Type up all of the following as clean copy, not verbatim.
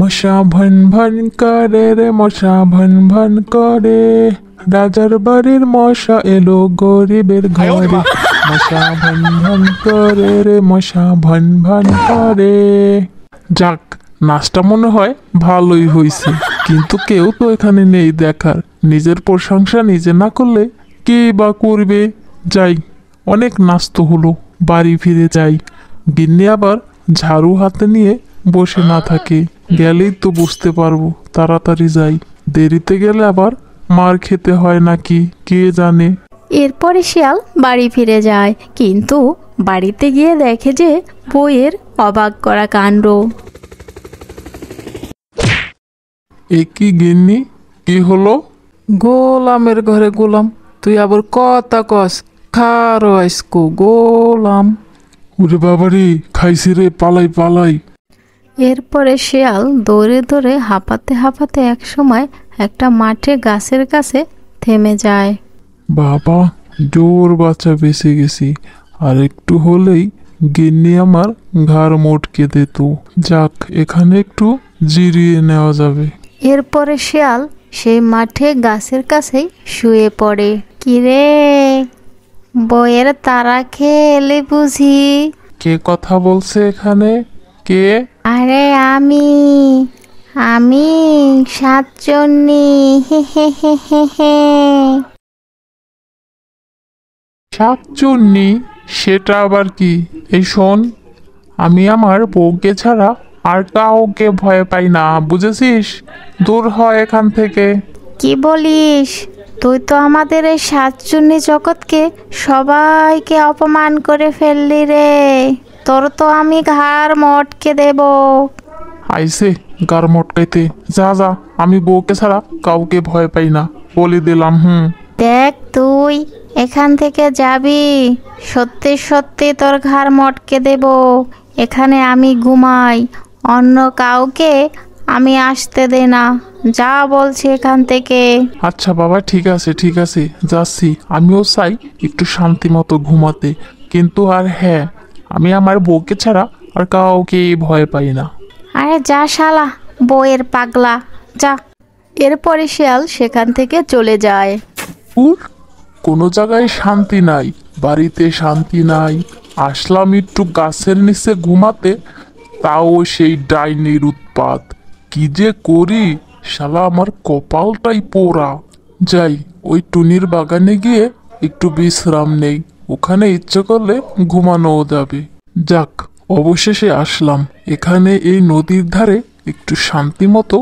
মশা von von করে রে মশা ভন ভন করে, রাজার বাড়ির মশা এলো গরিবের ঘরে। মশা ভন ভন করে রে মশা ভন ভন করে। যাক, নাচটা মনে হয় ভালোই হয়েছে, কিন্তু কেউ তো এখানে নেই দেখার। নিজের প্রশংসা নিজে না করলে কে বা করবে। যাই, অনেক নাচ তো হলো, বাড়ি ফিরে যাই। গিন্নি আবার ঝাড়ু হাতে নিয়ে বসে না থাকে, গেলেই তো বুঝতে পারবো। তাড়াতাড়ি যাই, দেরিতে গেলে আবার মার খেতে হয় নাকি কে জানে। এরপরে শিয়াল বাড়ি ফিরে যায়, কিন্তু বাড়িতে গিয়ে দেখে যে বউয়ের অবাক করা কাণ্ড। এ কি গিন্নি, কি হলো? গোলামের ঘরে গোলাম, তুই আবার কথা কস? খারো আইসকো গোলাম। ওরে বাবারে, খাইছি রে, পালাই পালাই। এরপরে শিয়াল দৌড়ে দৌড়ে হাঁপাতে হাঁপাতে একসময় একটা মাঠে গাছের কাছে থেমে যায়। বাবা, জোর বাচ্চা বেঁচে গেছি। আর একটু হলেই গিন্নি আমার ঘাড় মোটকে দিত। যাক, এখানে একটু জিরিয়ে নেওয়া যাবে। এরপরে শিয়াল সেই মাঠে গাছের কাছেই শুয়ে পড়ে। কিরে, বইয়ের তারা খেয়ে এলি বুঝি? কে কথা বলছে এখানে? কে? আরে আমি আমি সাতজন্যি, হে হে হে হে হে। শাকচুন্নি? সেটা আবার কি? এই শোন, আমি আমার বউকে ছাড়া আর কাউকে ভয় পাই না, বুঝেছিস? দূর হয় এখান থেকে। কি বলিস? তুই তো আমাদের এই সাতজন্যি জগৎকে সবাইকে অপমান করে ফেললি রে। তোর তো আমি ঘাড় মটকে দেব। আইসে গার মটকাইতে। যা যা, আমি বউকে ছাড়া কাউকে ভয় পাই না, বলে দিলাম। দেখ, তুই এখান থেকে যাবি, সত্যি সত্যি তোর ঘাড় মটকে দেব। এখানে আমি ঘুমাই, অন্য কাউকে আমি আসতে দে না। যা বলছি এখান থেকে। আচ্ছা বাবা, ঠিক আছে ঠিক আছে, যাচ্ছি। আমিও চাই একটু শান্তি মতো ঘুমাতে, কিন্তু আর হ্যাঁ, আমি আমার বউকে ছাড়া আর কাউকে ভয় পাই না। আরে যা শালা, বউয়ের পাগলা, যা। এরপরে শিয়াল সেখান থেকে চলে যায়। উর, কোনো জায়গায় শান্তি নাই, বাড়িতে শান্তি নাই। আসলাম একটু গাছের নিচে ঘুমাতে, তাও সেই ডাইনির উৎপাত। কি যে করি, শালা আমার কপালটাই পোড়া। যাই, ওই টুনির বাগানে গিয়ে একটু বিশ্রাম নেই, ওখানে ইচ্ছে করলে ঘুমানোও যাবে। যাক, অবশেষে আসলাম এখানে, এই নদীর ধারে একটু শান্তি মতো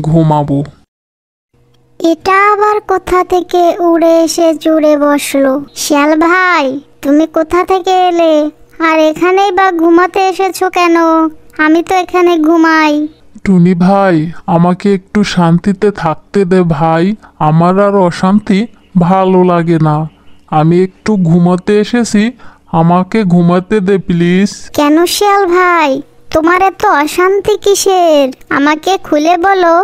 ঘুমাবো। এটা আবার কোথা থেকে উড়ে এসে জুড়ে বসলো? শিয়াল ভাই, তুমি কোথা থেকে এলে? আর এখানেই বা ঘুমাতে এসেছো কেন? আমি তো এখানে ঘুমাই। টুনি ভাই, আমাকে একটু শান্তিতে থাকতে দে ভাই, আমার আর অশান্তি ভালো লাগে না। আমি একটু ঘুমাতে এসেছি, আমাকে ঘুমাতে দে প্লিজ। কেন শিয়াল ভাই, তোমার এত অশান্তি কিসের? আমাকে খুলে বলো,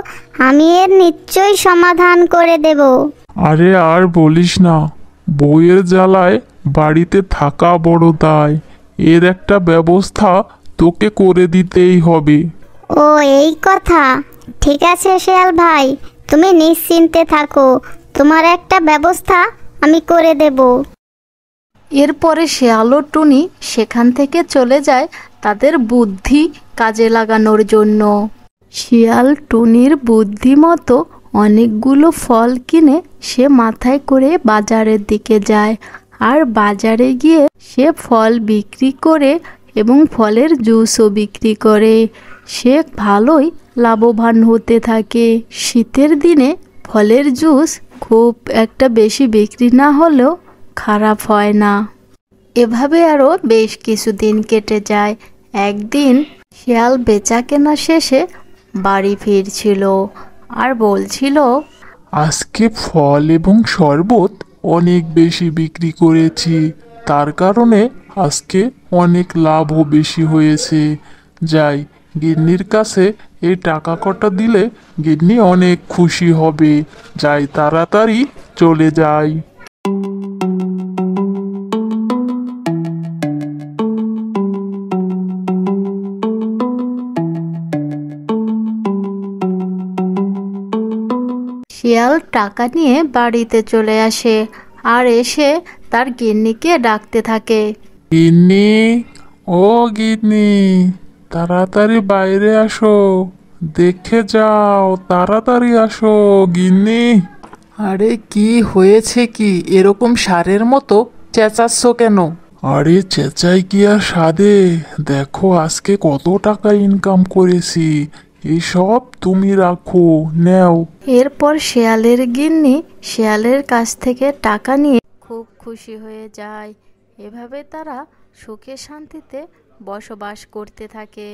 আমি এর নিশ্চয়ই সমাধান করে দেব। আরে আর বলিস না, বউয়ের জ্বালায় বাড়িতে থাকা বড় দায়। এর একটা ব্যবস্থা তোকে করে দিতেই হবে। ও এই কথা, ঠিক আছে শিয়াল ভাই, তুমি নিশ্চিন্তে থাকো, তোমার একটা ব্যবস্থা আমি করে দেব। এরপরে শিয়াল ও টুনি সেখান থেকে চলে যায় তাদের বুদ্ধি কাজে লাগানোর জন্য। শিয়াল টুনির বুদ্ধি মতো অনেকগুলো ফল কিনে সে মাথায় করে বাজারের দিকে যায়। আর বাজারে গিয়ে সে ফল বিক্রি করে এবং ফলের জুসও বিক্রি করে। সে ভালোই লাভবান হতে থাকে। শীতের দিনে ফলের জুস খুব একটা বেশি বিক্রি না হলেও খারাপ হয় না। এভাবে আরও বেশ কিছুদিন কেটে যায়। একদিন শিয়াল বেচা কেনা শেষে বাড়ি ফিরছিল আর বলছিল, আজকে ফল এবং শরবত অনেক বেশি বিক্রি করেছি, তার কারণে আজকে অনেক লাভও বেশি হয়েছে। যাই, গিন্নির কাছে এই টাকা কটা দিলে গিন্নি অনেক খুশি হবে। যাই, তাড়াতাড়ি চলে যাই। শিয়াল টাকা নিয়ে বাড়িতে চলে আসে আর এসে তার গিন্নিকে ডাকতে থাকে। গিন্নি, ও গিন্নি, তাড়াতাড়ি বাইরে আসো, দেখে যাও, তাড়াতাড়ি আসো গিন্নি। আরে কি হয়েছে, কি এরকম ষাঁড়ের মতো চেঁচাচ্ছ কেন? আরে চেঁচাই কি আর সাধে, দেখো আজকে কত টাকা ইনকাম করেছি, এইসব তুমি রাখো, নেও। এরপর শিয়ালের গিন্নি শিয়ালের কাছ থেকে টাকা নিয়ে খুব খুশি হয়ে যায়। এভাবে তারা সুখে শান্তিতে বসবাস করতে থাকে।